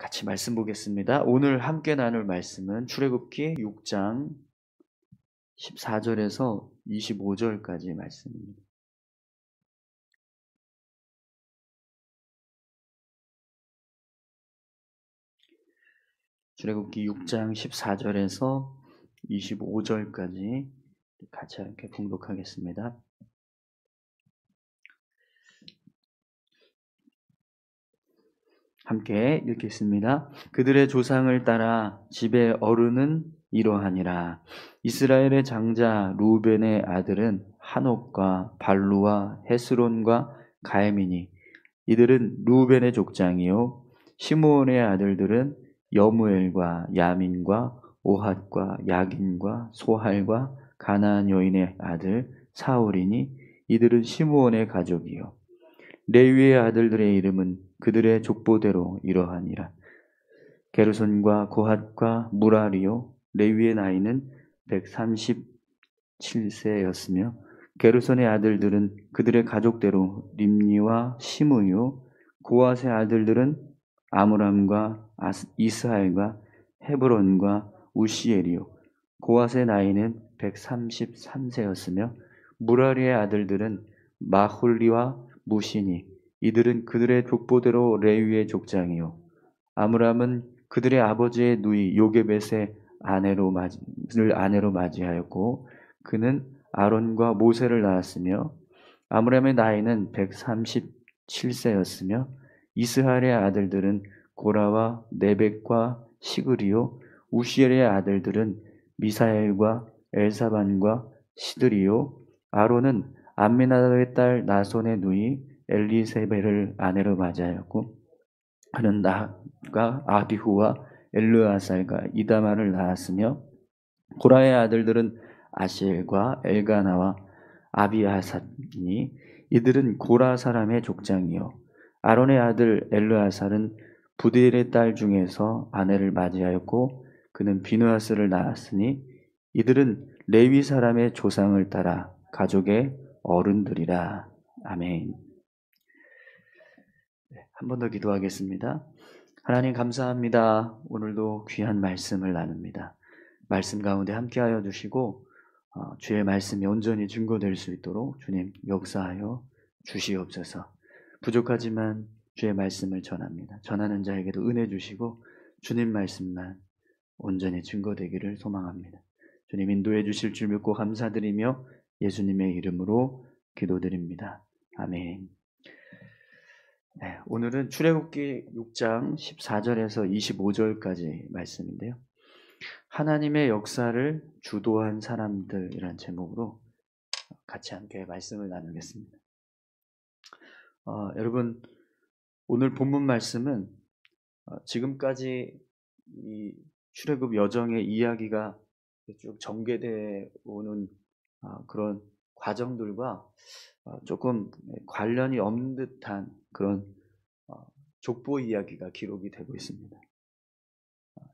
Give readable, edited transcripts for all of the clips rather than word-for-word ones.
같이 말씀 보겠습니다. 오늘 함께 나눌 말씀은 출애굽기 6장 14절에서 25절까지 말씀입니다. 출애굽기 6장 14절에서 25절까지 같이 함께 봉독하겠습니다. 함께 읽겠습니다. 그들의 조상을 따라 집의 어른은 이러하니라. 이스라엘의 장자 루벤의 아들은 한옥과 발루와 헤스론과 가헤미니 이들은 루벤의 족장이요 시므온의 아들들은 여무엘과 야민과 오핫과 야긴과 소할과 가나안 여인의 아들 사울이니 이들은 시므온의 가족이요 레위의 아들들의 이름은 그들의 족보대로 이러하니라. 게르손과 고핫과 무라리요 레위의 나이는 137세였으며 게르손의 아들들은 그들의 가족대로 림니와 시므요 고핫의 아들들은 아므람과 이스하엘과 헤브론과 우시엘이요 고핫의 나이는 133세였으며 무라리의 아들들은 마훌리와 무시니 이들은 그들의 족보대로 레위의 족장이요 아므람은 그들의 아버지의 누이 요게벳의 아내로 맞이하였고 그는 아론과 모세를 낳았으며 아므람의 나이는 137세였으며 이스하엘의 아들들은 고라와 네벡과 시그리요 우시엘의 아들들은 미사엘과 엘사반과 시드리요 아론은 암미나답의 딸 나손의 누이 엘리세벨을 아내로 맞이하였고 그는 나가 아비후와 엘르아살과 이다마를 낳았으며 고라의 아들들은 아시엘과 엘가나와 아비아사니 이들은 고라 사람의 족장이요 아론의 아들 엘르아살은 부디엘의 딸 중에서 아내를 맞이하였고 그는 비누아스를 낳았으니 이들은 레위 사람의 조상을 따라 가족의 어른들이라. 아멘. 한 번 더 기도하겠습니다. 하나님 감사합니다. 오늘도 귀한 말씀을 나눕니다. 말씀 가운데 함께하여 주시고 주의 말씀이 온전히 증거될 수 있도록 주님 역사하여 주시옵소서. 부족하지만 주의 말씀을 전합니다. 전하는 자에게도 은혜 주시고 주님 말씀만 온전히 증거되기를 소망합니다. 주님 인도해 주실 줄 믿고 감사드리며 예수님의 이름으로 기도드립니다. 아멘. 네, 오늘은 출애굽기 6장 14절에서 25절까지 말씀인데요. 하나님의 역사를 주도한 사람들이라는 제목으로 같이 함께 말씀을 나누겠습니다. 여러분 오늘 본문 말씀은 지금까지 이 출애굽 여정의 이야기가 쭉 전개되어 오는 그런 과정들과 조금 관련이 없는 듯한 그런 족보 이야기가 기록이 되고 있습니다.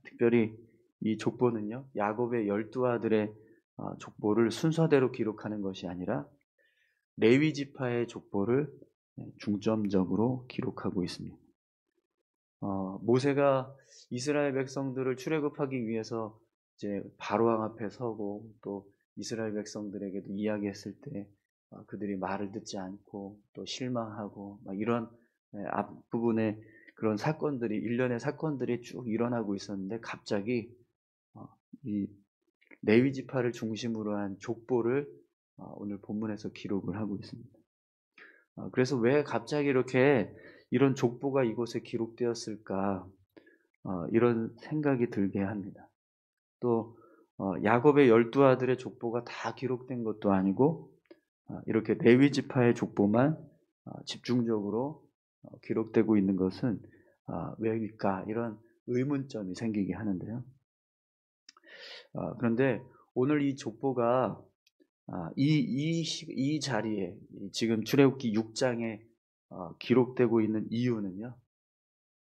특별히 이 족보는요, 야곱의 12아들의 족보를 순서대로 기록하는 것이 아니라 레위 지파의 족보를 중점적으로 기록하고 있습니다. 모세가 이스라엘 백성들을 출애굽하기 위해서 이제 바로왕 앞에 서고 또 이스라엘 백성들에게도 이야기했을 때 그들이 말을 듣지 않고 또 실망하고 이런 앞부분에 그런 사건들이 일련의 사건들이 쭉 일어나고 있었는데 갑자기 이 레위 지파를 중심으로 한 족보를 오늘 본문에서 기록을 하고 있습니다. 그래서 왜 갑자기 이렇게 이런 족보가 이곳에 기록되었을까 이런 생각이 들게 합니다. 또 야곱의 12아들의 족보가 다 기록된 것도 아니고 이렇게 레위 지파의 족보만 집중적으로 기록되고 있는 것은 왜일까 이런 의문점이 생기게 하는데요. 그런데 오늘 이 족보가 이 자리에 지금 출애굽기 6장에 기록되고 있는 이유는요.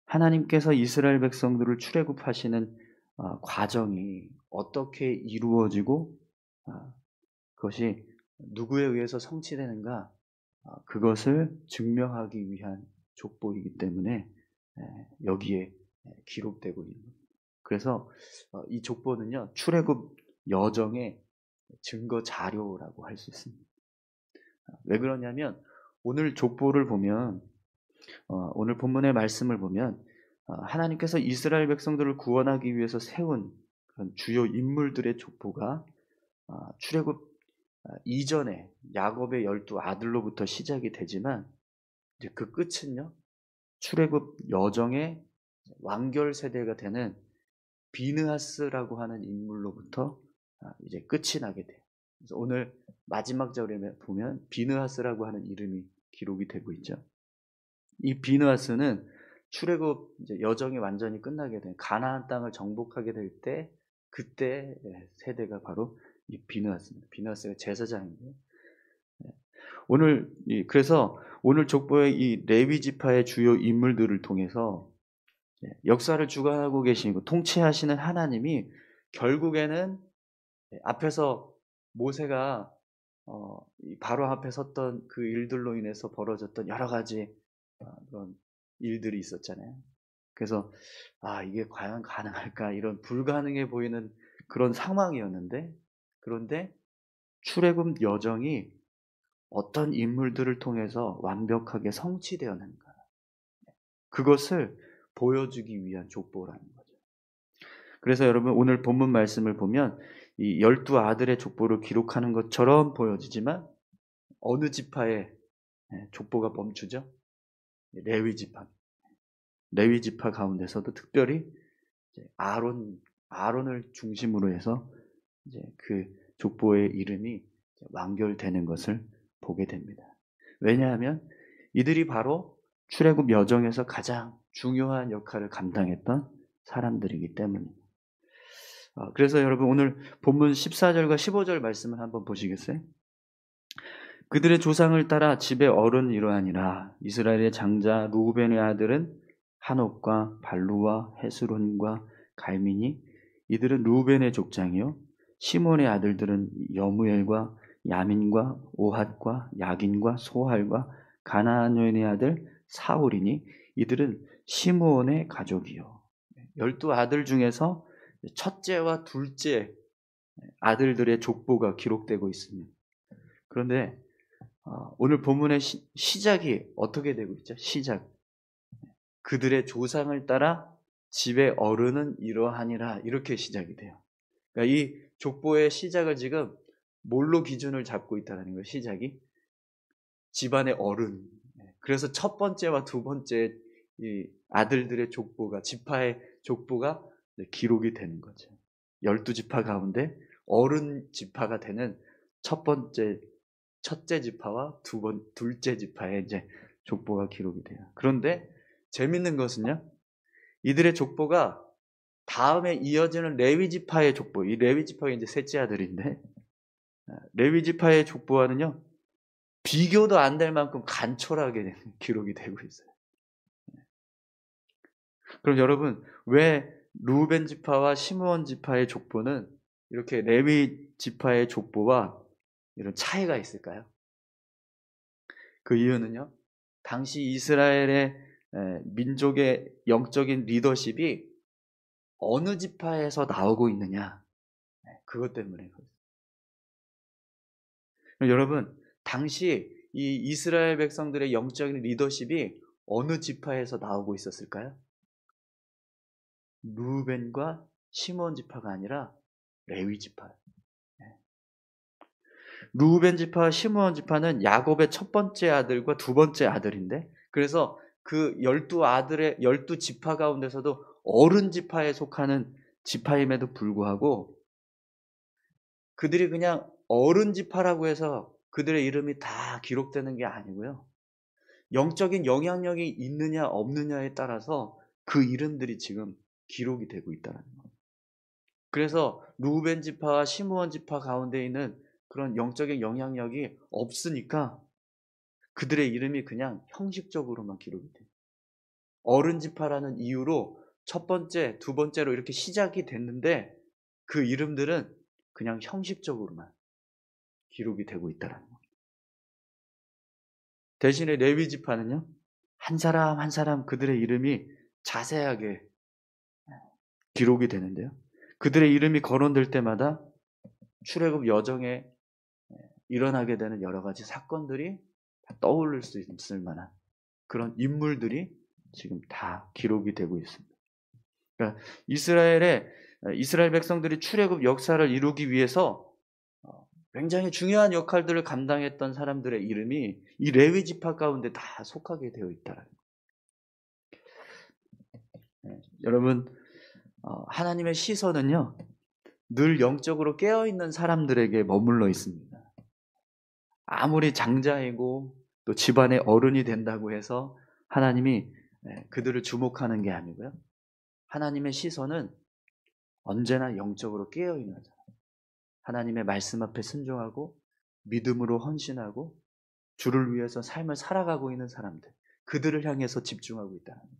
하나님께서 이스라엘 백성들을 출애굽하시는 과정이 어떻게 이루어지고 그것이 누구에 의해서 성취되는가 그것을 증명하기 위한 족보이기 때문에 여기에 기록되고 있는 거예요. 그래서 이 족보는요, 출애굽 여정의 증거 자료라고 할 수 있습니다. 왜 그러냐면 오늘 족보를 보면 오늘 본문의 말씀을 보면 하나님께서 이스라엘 백성들을 구원하기 위해서 세운 그런 주요 인물들의 족보가 출애굽 이전에 야곱의 12 아들로부터 시작이 되지만 이제 그 끝은요, 출애굽 여정의 완결 세대가 되는 비느하스라고 하는 인물로부터 이제 끝이 나게 돼요. 그래서 오늘 마지막 절에 보면 비느하스라고 하는 이름이 기록이 되고 있죠. 이 비느하스는 출애굽 이제 여정이 완전히 끝나게 된 가나안 땅을 정복하게 될 때 그때 세대가 바로 이 비느하스입니다. 비느하스가 제사장인데요. 그래서 오늘 족보의 이 레위 지파의 주요 인물들을 통해서 역사를 주관하고 계시고 통치하시는 하나님이 결국에는 앞에서 모세가 바로 앞에 섰던 그 일들로 인해서 벌어졌던 여러 가지 그런 일들이 있었잖아요. 그래서 이게 과연 가능할까, 이런 불가능해 보이는 그런 상황이었는데, 그런데 출애굽 여정이 어떤 인물들을 통해서 완벽하게 성취되었는가, 그것을 보여주기 위한 족보라는 거죠. 그래서 여러분 오늘 본문 말씀을 보면 이 12 아들의 족보를 기록하는 것처럼 보여지지만 어느 지파의 족보가 멈추죠? 레위 지파. 레위 지파 가운데서도 특별히 이제 아론을 중심으로 해서 이제 그 족보의 이름이 완결되는 것을 보게 됩니다. 왜냐하면 이들이 바로 출애굽 여정에서 가장 중요한 역할을 감당했던 사람들이기 때문입니다. 그래서 여러분 오늘 본문 14절과 15절 말씀을 한번 보시겠어요? 그들의 조상을 따라 집의 어른이 이러하니라. 이스라엘의 장자 루벤의 아들은 한옥과 발루와 헤스론과 갈미니, 이들은 루벤의 족장이요. 시몬의 아들들은 여무엘과 야민과 오핫과 야긴과 소할과 가나안 여인의 아들 사울이니, 이들은 시므온의 가족이요. 12 아들 중에서 첫째와 둘째 아들들의 족보가 기록되고 있습니다. 그런데 오늘 본문의 시작이 어떻게 되고 있죠? 시작. 그들의 조상을 따라 집의 어른은 이러하니라, 이렇게 시작이 돼요. 그러니까 이 족보의 시작을 지금 뭘로 기준을 잡고 있다는 거예요. 시작이 집안의 어른. 그래서 첫 번째와 두 번째 이 아들들의 족보가, 지파의 족보가 기록이 되는 거죠. 12지파 가운데 어른 지파가 되는 첫째 지파와 둘째 지파의 이제 족보가 기록이 돼요. 그런데 재밌는 것은요, 이들의 족보가 다음에 이어지는 레위 지파의 족보, 이 레위 지파가 이제 셋째 아들인데, 레위 지파의 족보와는요, 비교도 안 될 만큼 간촐하게 기록이 되고 있어요. 그럼 여러분, 왜 루벤 지파와 시므온 지파의 족보는 이렇게 레위 지파의 족보와 이런 차이가 있을까요? 그 이유는요, 당시 이스라엘의 민족의 영적인 리더십이 어느 지파에서 나오고 있느냐, 그것 때문에. 여러분, 당시 이 이스라엘 백성들의 영적인 리더십이 어느 지파에서 나오고 있었을까요? 루벤과 시몬 지파가 아니라 레위 지파. 루벤 지파와 시므온 지파는 야곱의 첫 번째 아들과 두 번째 아들인데, 그래서 그 12 지파 가운데서도 어른 지파에 속하는 지파임에도 불구하고 그들이 그냥 어른 지파라고 해서 그들의 이름이 다 기록되는 게 아니고요. 영적인 영향력이 있느냐 없느냐에 따라서 그 이름들이 지금 기록이 되고 있다는 거예요. 그래서 루벤 지파와 시므온 지파 가운데 있는 그런 영적인 영향력이 없으니까 그들의 이름이 그냥 형식적으로만 기록이 돼요. 어른 지파라는 이유로 첫 번째, 두 번째로 이렇게 시작이 됐는데 그 이름들은 그냥 형식적으로만 기록이 되고 있다는 거예요. 대신에 레위 지파는요, 한 사람 한 사람 그들의 이름이 자세하게 기록이 되는데요. 그들의 이름이 거론될 때마다 출애굽 여정에 일어나게 되는 여러 가지 사건들이 떠오를 수 있을 만한 그런 인물들이 지금 다 기록이 되고 있습니다. 그러니까 이스라엘 백성들이 출애굽 역사를 이루기 위해서 굉장히 중요한 역할들을 감당했던 사람들의 이름이 이 레위 지파 가운데 다 속하게 되어 있다는 거예요. 여러분, 하나님의 시선은요, 늘 영적으로 깨어있는 사람들에게 머물러 있습니다. 아무리 장자이고 또 집안의 어른이 된다고 해서 하나님이 그들을 주목하는 게 아니고요. 하나님의 시선은 언제나 영적으로 깨어있는 사람, 하나님의 말씀 앞에 순종하고 믿음으로 헌신하고 주를 위해서 삶을 살아가고 있는 사람들, 그들을 향해서 집중하고 있다는 거예요.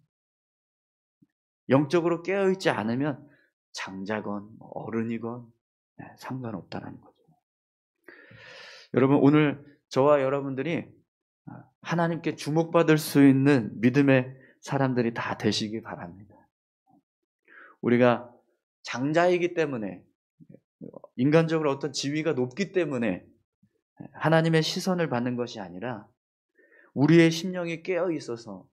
영적으로 깨어있지 않으면 장자건 어른이건 상관없다는 거죠. 여러분, 오늘 저와 여러분들이 하나님께 주목받을 수 있는 믿음의 사람들이 다 되시기 바랍니다. 우리가 장자이기 때문에, 인간적으로 어떤 지위가 높기 때문에 하나님의 시선을 받는 것이 아니라 우리의 심령이 깨어 있어서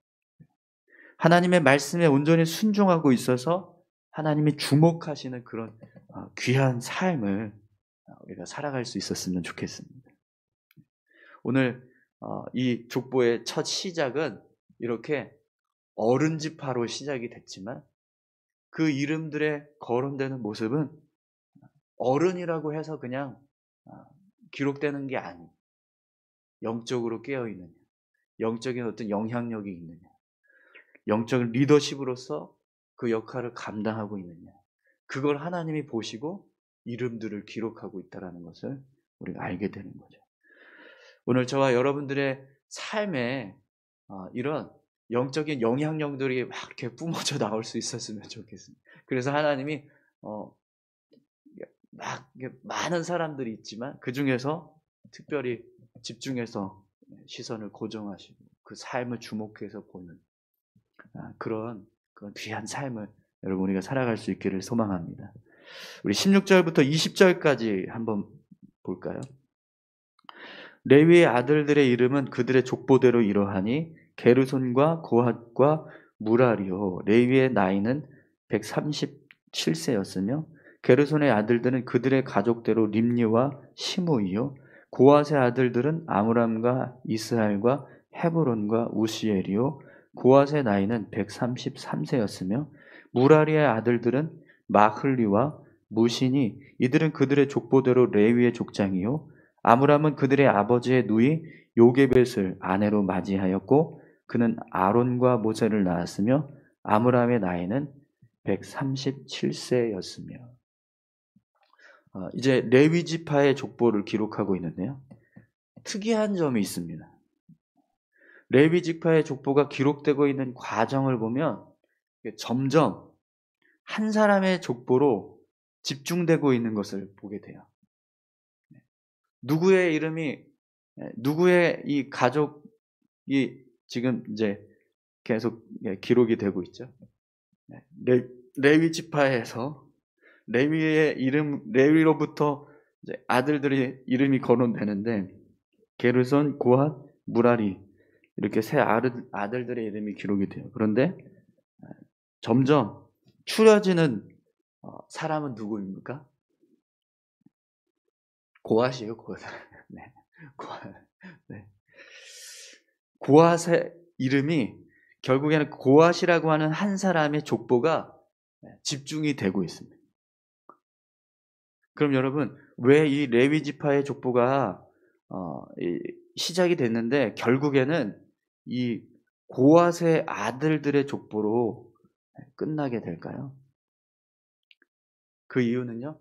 하나님의 말씀에 온전히 순종하고 있어서 하나님이 주목하시는 그런 귀한 삶을 우리가 살아갈 수 있었으면 좋겠습니다. 오늘 이 족보의 첫 시작은 이렇게 어른 지파로 시작이 됐지만 그 이름들의 거론되는 모습은 어른이라고 해서 그냥 기록되는 게 아니에요. 영적으로 깨어있느냐, 영적인 어떤 영향력이 있느냐, 영적인 리더십으로서 그 역할을 감당하고 있느냐, 그걸 하나님이 보시고 이름들을 기록하고 있다는 것을 우리가 알게 되는 거죠. 오늘 저와 여러분들의 삶에 이런 영적인 영향력들이 막 이렇게 뿜어져 나올 수 있었으면 좋겠습니다. 그래서 하나님이 막 많은 사람들이 있지만 그 중에서 특별히 집중해서 시선을 고정하시고 그 삶을 주목해서 보는 그런 귀한 삶을 여러분 우리가 살아갈 수 있기를 소망합니다. 우리 16절부터 20절까지 한번 볼까요? 레위의 아들들의 이름은 그들의 족보대로 이러하니 게르손과 고핫과 무라리요. 레위의 나이는 137세였으며 게르손의 아들들은 그들의 가족대로 림니와 시므이요. 고핫의 아들들은 아므람과 이스할과 헤브론과 우시엘이요. 고핫의 나이는 133세였으며 무라리의 아들들은 마흘리와 무시니 이들은 그들의 족보대로 레위의 족장이요. 아므람은 그들의 아버지의 누이 요게벳을 아내로 맞이하였고 그는 아론과 모세를 낳았으며 아므람의 나이는 137세였으며 이제 레위 지파의 족보를 기록하고 있는데요. 특이한 점이 있습니다. 레위 지파의 족보가 기록되고 있는 과정을 보면 점점 한 사람의 족보로 집중되고 있는 것을 보게 돼요. 누구의 이름이, 누구의 이 가족이 지금 이제 계속 기록이 되고 있죠. 레위 지파에서 레위의 이름, 레위로부터 이제 아들들의 이름이 거론되는데 게르손, 고핫, 무라리 이렇게 세 아들들의 이름이 기록이 돼요. 그런데 점점 추려지는 사람은 누구입니까? 고핫이에요, 고핫. 네, 고핫. 네. 고핫의 이름이 결국에는 고핫이라고 하는 한 사람의 족보가 집중이 되고 있습니다. 그럼 여러분, 왜 이 레위 지파의 족보가 시작이 됐는데 결국에는 이 고핫의 아들들의 족보로 끝나게 될까요? 그 이유는요,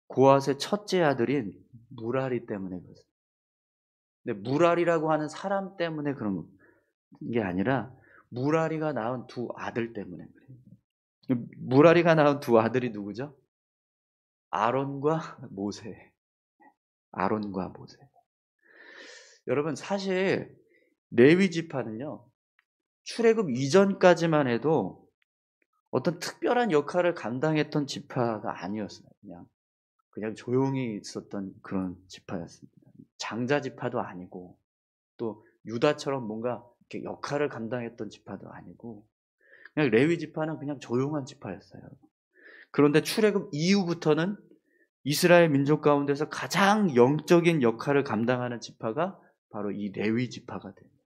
고핫의 첫째 아들인 무라리 때문에 그렇습니다. 근데 무라리라고 하는 사람 때문에 그런 게 아니라 무라리가 낳은 두 아들 때문에 그래요. 무라리가 낳은 두 아들이 누구죠? 아론과 모세. 아론과 모세. 여러분, 사실 레위 지파는요, 출애굽 이전까지만 해도 어떤 특별한 역할을 감당했던 지파가 아니었어요. 그냥 조용히 있었던 그런 지파였습니다. 장자 지파도 아니고 또 유다처럼 뭔가 이렇게 역할을 감당했던 지파도 아니고 그냥 레위 지파는 그냥 조용한 지파였어요. 그런데 출애굽 이후부터는 이스라엘 민족 가운데서 가장 영적인 역할을 감당하는 지파가 바로 이 레위 지파가 됩니다.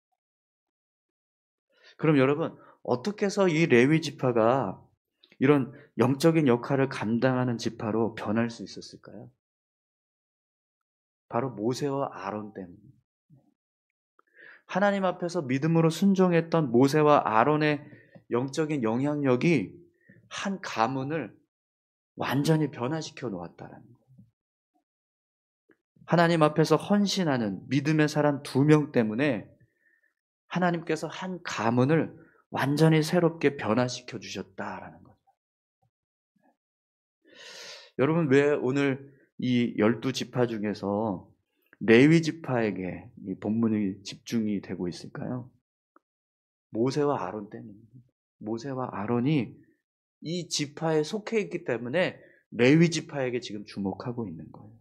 그럼 여러분, 어떻게 해서 이 레위 지파가 이런 영적인 역할을 감당하는 지파로 변할 수 있었을까요? 바로 모세와 아론 때문입니다. 하나님 앞에서 믿음으로 순종했던 모세와 아론의 영적인 영향력이 한 가문을 완전히 변화시켜 놓았다는 거예요. 하나님 앞에서 헌신하는 믿음의 사람 2명 때문에 하나님께서 한 가문을 완전히 새롭게 변화시켜 주셨다라는 거죠. 여러분, 왜 오늘 이 12지파 중에서 레위 지파에게 이 본문이 집중이 되고 있을까요? 모세와 아론 때문입니다. 모세와 아론이 이 지파에 속해 있기 때문에 레위 지파에게 지금 주목하고 있는 거예요.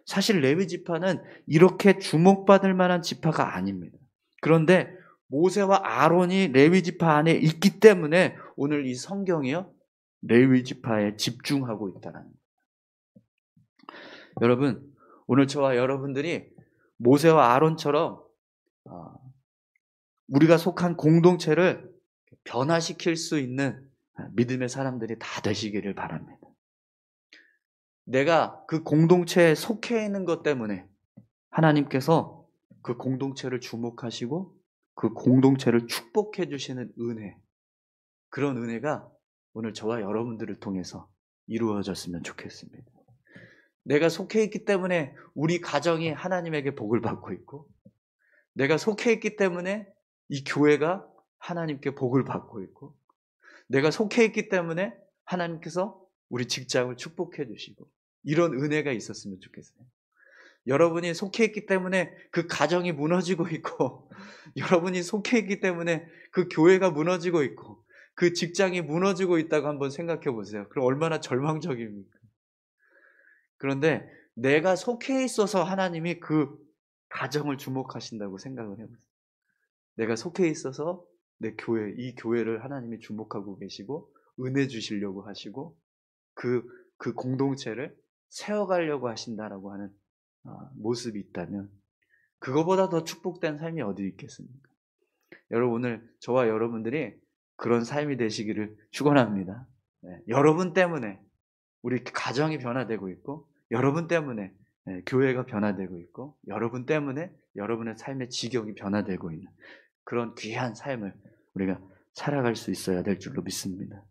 사실 레위 지파는 이렇게 주목받을 만한 지파가 아닙니다. 그런데 모세와 아론이 레위 지파 안에 있기 때문에 오늘 이 성경이요, 레위 지파에 집중하고 있다는 거예요. 여러분, 오늘 저와 여러분들이 모세와 아론처럼 우리가 속한 공동체를 변화시킬 수 있는 믿음의 사람들이 다 되시기를 바랍니다. 내가 그 공동체에 속해 있는 것 때문에 하나님께서 그 공동체를 주목하시고 그 공동체를 축복해 주시는 은혜, 그런 은혜가 오늘 저와 여러분들을 통해서 이루어졌으면 좋겠습니다. 내가 속해 있기 때문에 우리 가정이 하나님에게 복을 받고 있고, 내가 속해 있기 때문에 이 교회가 하나님께 복을 받고 있고, 내가 속해 있기 때문에 하나님께서 우리 직장을 축복해 주시고, 이런 은혜가 있었으면 좋겠어요. 여러분이 속해 있기 때문에 그 가정이 무너지고 있고, 여러분이 속해 있기 때문에 그 교회가 무너지고 있고, 그 직장이 무너지고 있다고 한번 생각해 보세요. 그럼 얼마나 절망적입니까? 그런데 내가 속해 있어서 하나님이 그 가정을 주목하신다고 생각을 해보세요. 내가 속해 있어서 내 교회, 이 교회를 하나님이 주목하고 계시고 은혜 주시려고 하시고 그 공동체를 세워가려고 하신다라고 하는 모습이 있다면 그거보다 더 축복된 삶이 어디 있겠습니까? 여러분, 오늘 저와 여러분들이 그런 삶이 되시기를 축원합니다. 네, 여러분 때문에 우리 가정이 변화되고 있고, 여러분 때문에 교회가 변화되고 있고, 여러분 때문에 여러분의 삶의 지경이 변화되고 있는 그런 귀한 삶을 우리가 살아갈 수 있어야 될 줄로 믿습니다.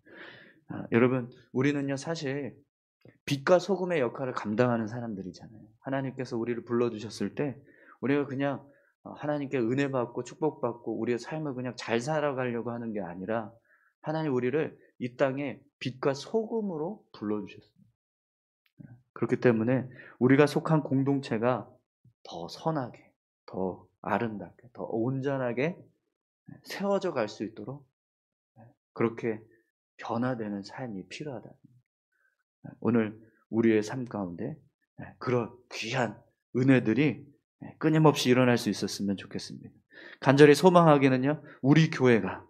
여러분, 우리는요 사실 빛과 소금의 역할을 감당하는 사람들이잖아요. 하나님께서 우리를 불러주셨을 때 우리가 그냥 하나님께 은혜 받고 축복받고 우리의 삶을 그냥 잘 살아가려고 하는 게 아니라 하나님 우리를 이 땅에 빛과 소금으로 불러주셨습니다. 그렇기 때문에 우리가 속한 공동체가 더 선하게, 더 아름답게, 더 온전하게 세워져 갈 수 있도록 그렇게 변화되는 삶이 필요하다. 오늘 우리의 삶 가운데 그런 귀한 은혜들이 끊임없이 일어날 수 있었으면 좋겠습니다. 간절히 소망하기는요, 우리 교회가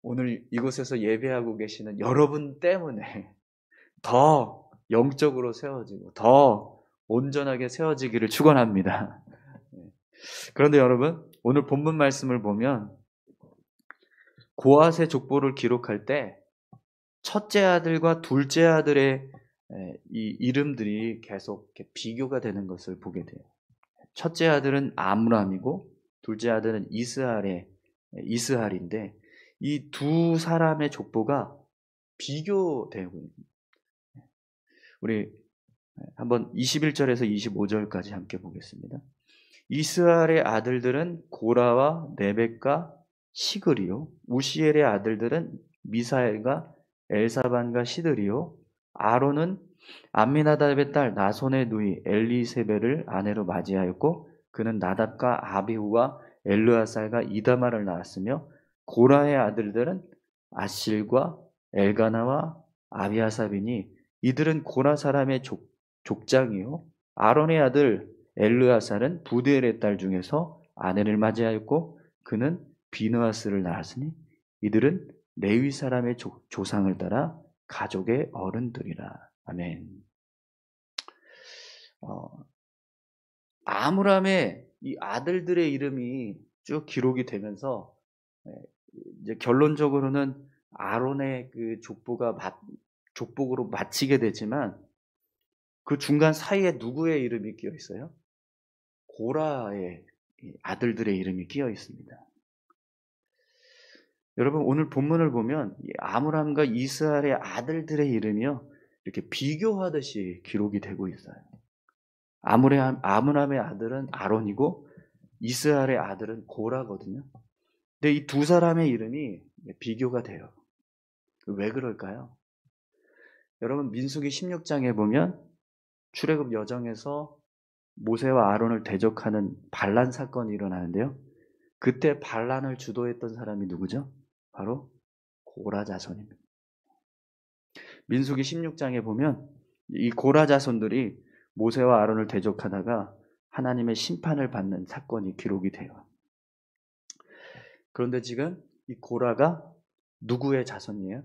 오늘 이곳에서 예배하고 계시는 여러분 때문에 더 영적으로 세워지고 더 온전하게 세워지기를 축원합니다. 그런데 여러분, 오늘 본문 말씀을 보면 고앗의 족보를 기록할 때 첫째 아들과 둘째 아들의 이 이름들이 계속 이렇게 비교가 되는 것을 보게 돼요. 첫째 아들은 아므람이고 둘째 아들은 이스할인데 이 두 사람의 족보가 비교되고 있습니다. 우리 한번 21절에서 25절까지 함께 보겠습니다. 이스할의 아들들은 고라와 레벡과 시글이요, 우시엘의 아들들은 미사엘과 엘사반과 시들이요, 아론은 암미나답의 딸 나손의 누이 엘리세벨을 아내로 맞이하였고 그는 나답과 아비후와 엘르아살과 이다마를 낳았으며 고라의 아들들은 아실과 엘가나와 아비아삽이니 이들은 고라 사람의 족장이요 아론의 아들 엘르아살은 부드엘의 딸 중에서 아내를 맞이하였고 그는 비느하스를 낳았으니 이들은 레위 사람의 조상을 따라 가족의 어른들이라. 아멘. 아므람의 이 아들들의 이름이 쭉 기록이 되면서 이제 결론적으로는 아론의 그 족복으로 마치게 되지만 그 중간 사이에 누구의 이름이 끼어 있어요? 고라의 아들들의 이름이 끼어 있습니다. 여러분 오늘 본문을 보면 아므람과 이스라엘의 아들들의 이름이요 이렇게 비교하듯이 기록이 되고 있어요. 아므람의 아들은 아론이고 이스라엘의 아들은 고라거든요. 근데 이 두 사람의 이름이 비교가 돼요. 왜 그럴까요? 여러분 민수기 16장에 보면 출애굽 여정에서 모세와 아론을 대적하는 반란 사건이 일어나는데요. 그때 반란을 주도했던 사람이 누구죠? 바로 고라 자손입니다. 민수기 16장에 보면 이 고라 자손들이 모세와 아론을 대적하다가 하나님의 심판을 받는 사건이 기록이 돼요. 그런데 지금 이 고라가 누구의 자손이에요?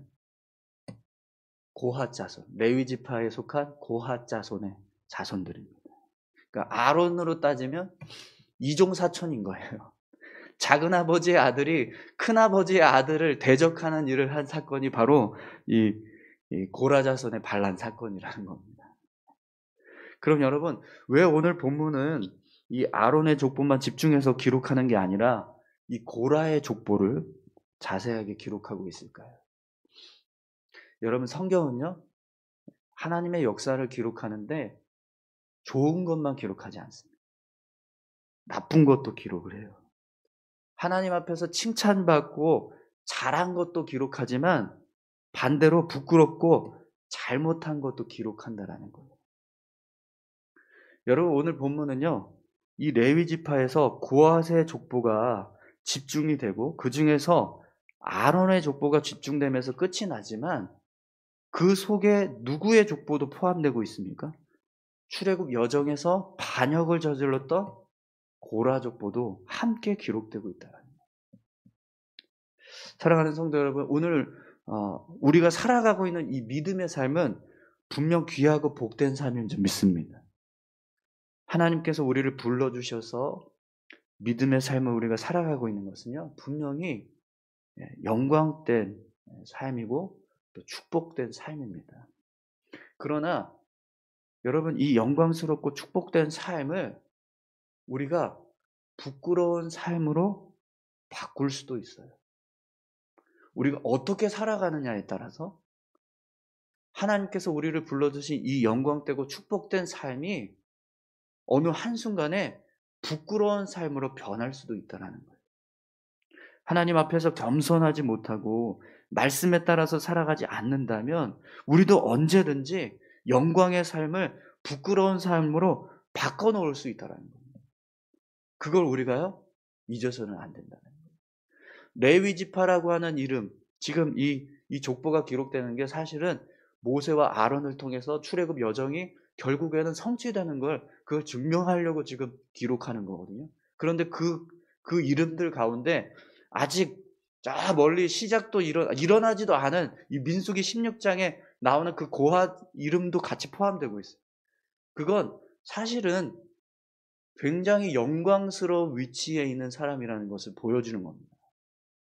고핫 자손, 레위 지파에 속한 고핫 자손의 자손들입니다. 그러니까 아론으로 따지면 이종사촌인 거예요. 작은아버지의 아들이 큰아버지의 아들을 대적하는 일을 한 사건이 바로 이 고라 자손의 반란 사건이라는 겁니다. 그럼 여러분 왜 오늘 본문은 이 아론의 족보만 집중해서 기록하는 게 아니라 이 고라의 족보를 자세하게 기록하고 있을까요? 여러분 성경은요 하나님의 역사를 기록하는데 좋은 것만 기록하지 않습니다. 나쁜 것도 기록을 해요. 하나님 앞에서 칭찬받고 잘한 것도 기록하지만 반대로 부끄럽고 잘못한 것도 기록한다라는 거예요. 여러분 오늘 본문은요. 이 레위 지파에서 고핫의 족보가 집중이 되고 그 중에서 아론의 족보가 집중되면서 끝이 나지만 그 속에 누구의 족보도 포함되고 있습니까? 출애굽 여정에서 반역을 저질렀던 고라 족보도 함께 기록되고 있다. 사랑하는 성도 여러분, 오늘 우리가 살아가고 있는 이 믿음의 삶은 분명 귀하고 복된 삶인 줄 믿습니다. 하나님께서 우리를 불러주셔서 믿음의 삶을 우리가 살아가고 있는 것은요, 분명히 영광된 삶이고 또 축복된 삶입니다. 그러나 여러분 이 영광스럽고 축복된 삶을 우리가 부끄러운 삶으로 바꿀 수도 있어요. 우리가 어떻게 살아가느냐에 따라서 하나님께서 우리를 불러주신 이 영광되고 축복된 삶이 어느 한순간에 부끄러운 삶으로 변할 수도 있다는 거예요. 하나님 앞에서 겸손하지 못하고 말씀에 따라서 살아가지 않는다면 우리도 언제든지 영광의 삶을 부끄러운 삶으로 바꿔놓을 수 있다는 거예요. 그걸 우리가요 잊어서는 안 된다는 거예요. 레위 지파라고 하는 이름, 지금 이 족보가 기록되는 게 사실은 모세와 아론을 통해서 출애굽 여정이 결국에는 성취되는 그걸 증명하려고 지금 기록하는 거거든요. 그런데 그 이름들 가운데 아직 저 멀리 시작도 일어나지도 않은 이 민수기 16장에 나오는 그 고핫 이름도 같이 포함되고 있어요. 그건 사실은 굉장히 영광스러운 위치에 있는 사람이라는 것을 보여주는 겁니다.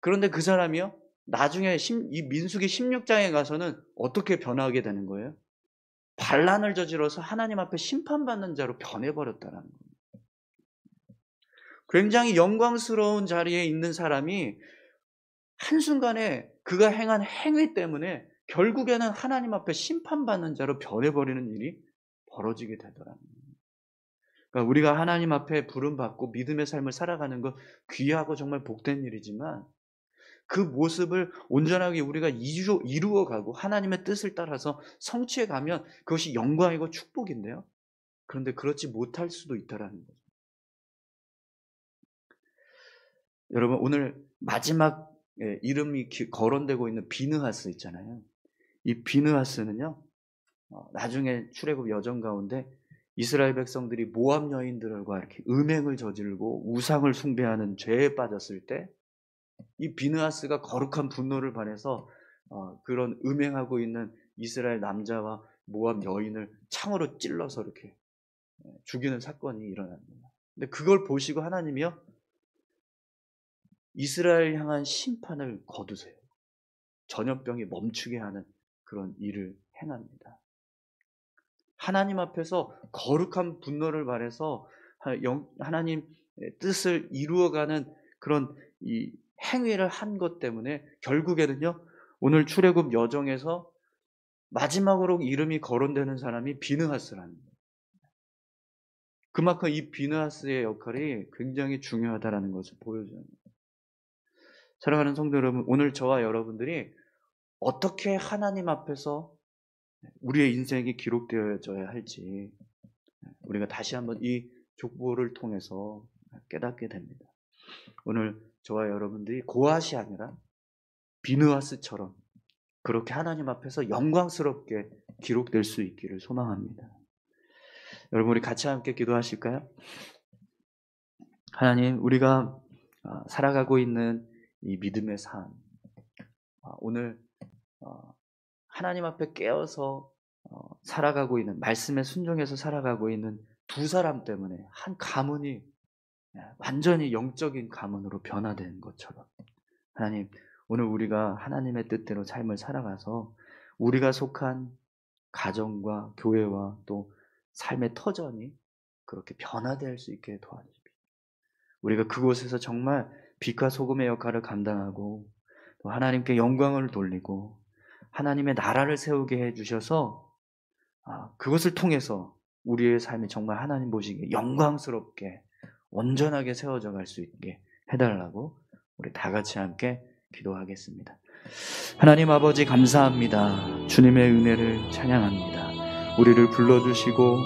그런데 그 사람이요, 나중에 이 민수기 16장에 가서는 어떻게 변하게 되는 거예요? 반란을 저질러서 하나님 앞에 심판받는 자로 변해버렸다는 겁니다. 굉장히 영광스러운 자리에 있는 사람이 한순간에 그가 행한 행위 때문에 결국에는 하나님 앞에 심판받는 자로 변해버리는 일이 벌어지게 되더라는 거예요. 그러니까 우리가 하나님 앞에 부름받고 믿음의 삶을 살아가는 것 귀하고 정말 복된 일이지만 그 모습을 온전하게 우리가 이루어가고 하나님의 뜻을 따라서 성취해가면 그것이 영광이고 축복인데요. 그런데 그렇지 못할 수도 있다는 거죠. 여러분 오늘 마지막 이름이 거론되고 있는 비느하스 있잖아요. 이 비느하스는요, 나중에 출애굽 여정 가운데 이스라엘 백성들이 모압 여인들과 이렇게 음행을 저지르고 우상을 숭배하는 죄에 빠졌을 때 이 비느하스가 거룩한 분노를 발해서 그런 음행하고 있는 이스라엘 남자와 모압 여인을 창으로 찔러서 이렇게 죽이는 사건이 일어납니다. 근데 그걸 보시고 하나님이요, 이스라엘 향한 심판을 거두세요. 전염병이 멈추게 하는 그런 일을 행합니다. 하나님 앞에서 거룩한 분노를 발해서 하나님 뜻을 이루어가는 그런 이 행위를 한 것 때문에 결국에는요, 오늘 출애굽 여정에서 마지막으로 이름이 거론되는 사람이 비느하스라는 거예요. 그만큼 이 비느하스의 역할이 굉장히 중요하다는 것을 보여줘요. 사랑하는 성도 여러분, 오늘 저와 여러분들이 어떻게 하나님 앞에서 우리의 인생이 기록되어져야 할지 우리가 다시 한번 이 족보를 통해서 깨닫게 됩니다. 오늘 저와 여러분들이 고핫이 아니라 비느하스처럼 그렇게 하나님 앞에서 영광스럽게 기록될 수 있기를 소망합니다. 여러분, 우리 같이 함께 기도하실까요? 하나님, 우리가 살아가고 있는 이 믿음의 삶, 오늘 하나님 앞에 깨어서 살아가고 있는, 말씀에 순종해서 살아가고 있는 두 사람 때문에 한 가문이 완전히 영적인 가문으로 변화된 것처럼, 하나님, 오늘 우리가 하나님의 뜻대로 삶을 살아가서 우리가 속한 가정과 교회와 또 삶의 터전이 그렇게 변화될 수 있게 도와주십시오. 우리가 그곳에서 정말 빛과 소금의 역할을 감당하고 또 하나님께 영광을 돌리고 하나님의 나라를 세우게 해주셔서 그것을 통해서 우리의 삶이 정말 하나님 보시기에 영광스럽게 온전하게 세워져 갈 수 있게 해달라고 우리 다 같이 함께 기도하겠습니다. 하나님 아버지, 감사합니다. 주님의 은혜를 찬양합니다. 우리를 불러주시고